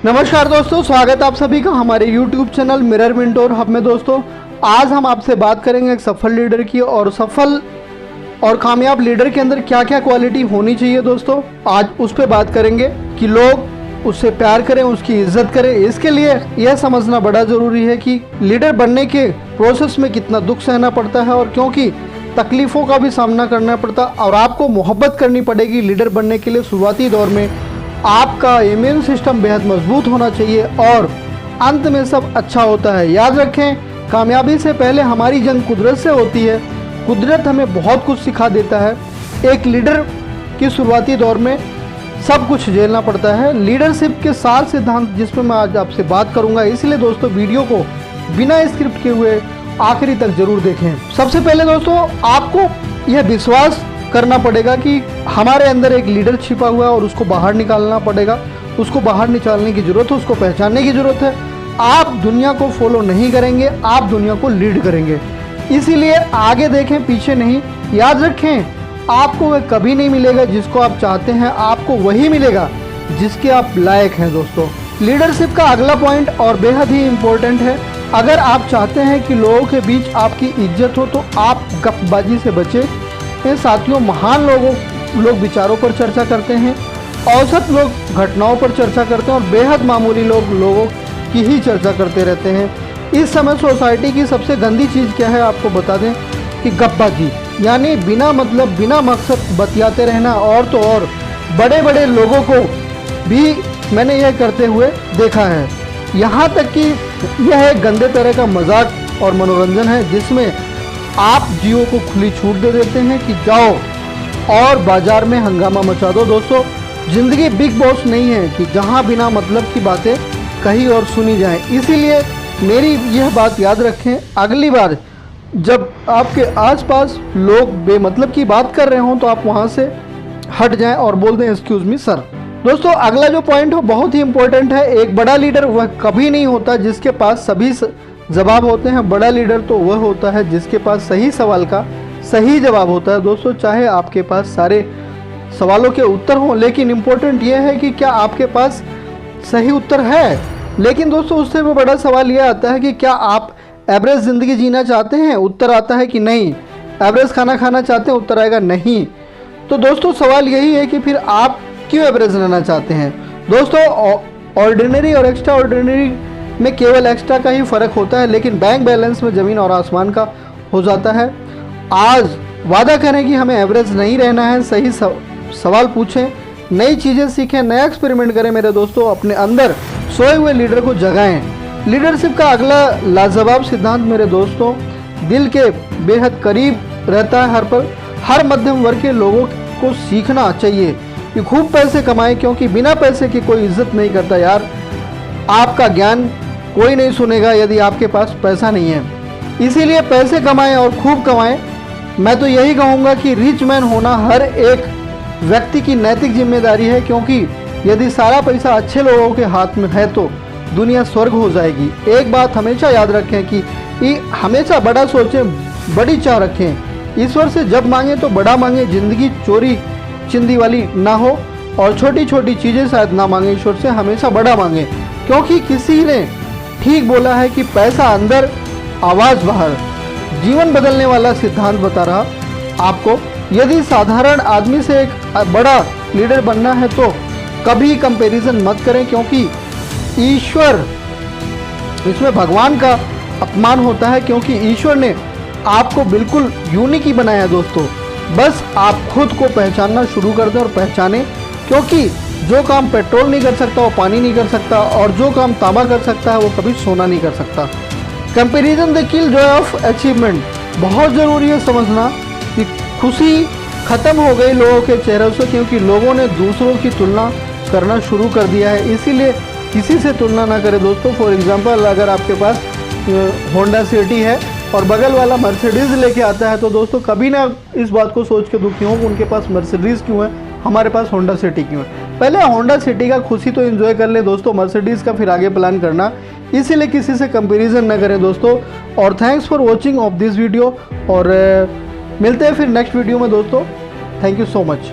नमस्कार दोस्तों, स्वागत है आप सभी का हमारे YouTube channel mirror mentor hub में। दोस्तों आज हम आपसे बात करेंगे एक सफल लीडर की, और सफल और कामयाब लीडर के अंदर क्या क्या क्वालिटी होनी चाहिए। दोस्तों आज उस पर बात करेंगे कि लोग उससे प्यार करें, उसकी इज्जत करें। इसके लिए यह समझना बड़ा ज़रूरी है कि लीडर बनने के प्रोसेस में कितना दुख सहना पड़ता है, और क्योंकि तकलीफ़ों का भी सामना करना पड़ता, और आपको मोहब्बत करनी पड़ेगी लीडर बनने के लिए। शुरुआती दौर में आपका इम्यून सिस्टम बेहद मजबूत होना चाहिए और अंत में सब अच्छा होता है। याद रखें, कामयाबी से पहले हमारी जंग कुदरत से होती है। कुदरत हमें बहुत कुछ सिखा देता है। एक लीडर की शुरुआती दौर में सब कुछ झेलना पड़ता है। लीडरशिप के 7 सिद्धांत जिसमें मैं आज आपसे बात करूंगा, इसलिए दोस्तों वीडियो को बिना स्क्रिप्ट किए हुए आखिरी तक जरूर देखें। सबसे पहले दोस्तों आपको यह विश्वास करना पड़ेगा कि हमारे अंदर एक लीडर छिपा हुआ है और उसको बाहर निकालना पड़ेगा। उसको बाहर निकालने की ज़रूरत है, उसको पहचानने की ज़रूरत है। आप दुनिया को फॉलो नहीं करेंगे, आप दुनिया को लीड करेंगे। इसीलिए आगे देखें, पीछे नहीं। याद रखें, आपको वह कभी नहीं मिलेगा जिसको आप चाहते हैं, आपको वही मिलेगा जिसके आप लायक हैं। दोस्तों लीडरशिप का अगला पॉइंट और बेहद ही इम्पोर्टेंट है। अगर आप चाहते हैं कि लोगों के बीच आपकी इज्जत हो तो आप गपबाजी से बचें। साथियों, महान लोग विचारों पर चर्चा करते हैं, औसत लोग घटनाओं पर चर्चा करते हैं, और बेहद मामूली लोग लोगों की ही चर्चा करते रहते हैं। इस समय सोसाइटी की सबसे गंदी चीज़ क्या है आपको बता दें कि गपबाजी, यानी बिना मतलब बिना मकसद बतियाते रहना। और तो और बड़े बड़े लोगों को भी मैंने यह करते हुए देखा है। यहाँ तक कि यह एक गंदे तरह का मजाक और मनोरंजन है जिसमें आप जियो को खुली छूट दे देते हैं कि जाओ और बाजार में हंगामा मचा दो। दोस्तों ज़िंदगी बिग बॉस नहीं है कि जहां बिना मतलब की बातें कहीं और सुनी जाएं। इसीलिए मेरी यह बात याद रखें, अगली बार जब आपके आसपास लोग बेमतलब की बात कर रहे हों तो आप वहां से हट जाएं और बोल दें एक्सक्यूज़ मी सर। दोस्तों अगला जो पॉइंट हो बहुत ही इंपॉर्टेंट है। एक बड़ा लीडर वह कभी नहीं होता जिसके पास सभी जवाब होते हैं। बड़ा लीडर तो वह होता है जिसके पास सही सवाल का सही जवाब होता है। दोस्तों चाहे आपके पास सारे सवालों के उत्तर हों, लेकिन इम्पोर्टेंट यह है कि क्या आपके पास सही उत्तर है। लेकिन दोस्तों उससे भी बड़ा सवाल यह आता है कि क्या आप एवरेज ज़िंदगी जीना चाहते हैं। उत्तर आता है कि नहीं। एवरेज खाना खाना चाहते हैं, उत्तर आएगा नहीं। तो दोस्तों सवाल यही है कि फिर आप क्यों एवरेज रहना चाहते हैं। दोस्तों ऑर्डिनरी और एक्स्ट्रा ऑर्डिनरी में केवल एक्स्ट्रा का ही फ़र्क होता है, लेकिन बैंक बैलेंस में ज़मीन और आसमान का हो जाता है। आज वादा करें कि हमें एवरेज नहीं रहना है। सही सवाल पूछें, नई चीज़ें सीखें, नया एक्सपेरिमेंट करें मेरे दोस्तों। अपने अंदर सोए हुए लीडर को जगाएं। लीडरशिप का अगला लाजवाब सिद्धांत मेरे दोस्तों दिल के बेहद करीब रहता है। हर पल हर मध्यम वर्ग के लोगों को सीखना चाहिए कि खूब पैसे कमाएं, क्योंकि बिना पैसे की कोई इज्जत नहीं करता। यार आपका ज्ञान कोई नहीं सुनेगा यदि आपके पास पैसा नहीं है। इसीलिए पैसे कमाएं और खूब कमाएं। मैं तो यही कहूँगा कि रिच मैन होना हर एक व्यक्ति की नैतिक जिम्मेदारी है, क्योंकि यदि सारा पैसा अच्छे लोगों के हाथ में है तो दुनिया स्वर्ग हो जाएगी। एक बात हमेशा याद रखें कि हमेशा बड़ा सोचें, बड़ी चाह रखें। ईश्वर से जब मांगे तो बड़ा मांगे, ज़िंदगी चोरी चिंदी वाली ना हो, और छोटी छोटी चीज़ें शायद ना मांगे ईश्वर से, हमेशा बड़ा मांगे। क्योंकि किसी ने ठीक बोला है कि पैसा अंदर आवाज़ बाहर। जीवन बदलने वाला सिद्धांत बता रहा आपको। यदि साधारण आदमी से एक बड़ा लीडर बनना है तो कभी कंपैरिजन मत करें, क्योंकि ईश्वर इसमें भगवान का अपमान होता है। क्योंकि ईश्वर ने आपको बिल्कुल यूनिक ही बनाया। दोस्तों बस आप खुद को पहचानना शुरू कर दें और पहचानें, क्योंकि जो काम पेट्रोल नहीं कर सकता वो पानी नहीं कर सकता, और जो काम तांबा कर सकता है वो कभी सोना नहीं कर सकता। Comparison the kill Joy of achievement. बहुत ज़रूरी है समझना कि खुशी ख़त्म हो गई लोगों के चेहरों से, क्योंकि लोगों ने दूसरों की तुलना करना शुरू कर दिया है। इसीलिए किसी से तुलना ना करें दोस्तों। फॉर एग्जांपल अगर आपके पास होंडा सिटी है और बगल वाला मर्सिडीज़ लेके आता है तो दोस्तों कभी ना इस बात को सोच के दुखी हो उनके पास मर्सिडीज़ क्यों है, हमारे पास होंडा सिटी क्यों है। पहले होंडा सिटी का खुशी तो एंजॉय कर ले दोस्तों, मर्सिडीज़ का फिर आगे प्लान करना। इसीलिए किसी से कंपैरिजन ना करें दोस्तों। और thanks for watching of this video, और मिलते हैं फिर नेक्स्ट वीडियो में दोस्तों। Thank you so much.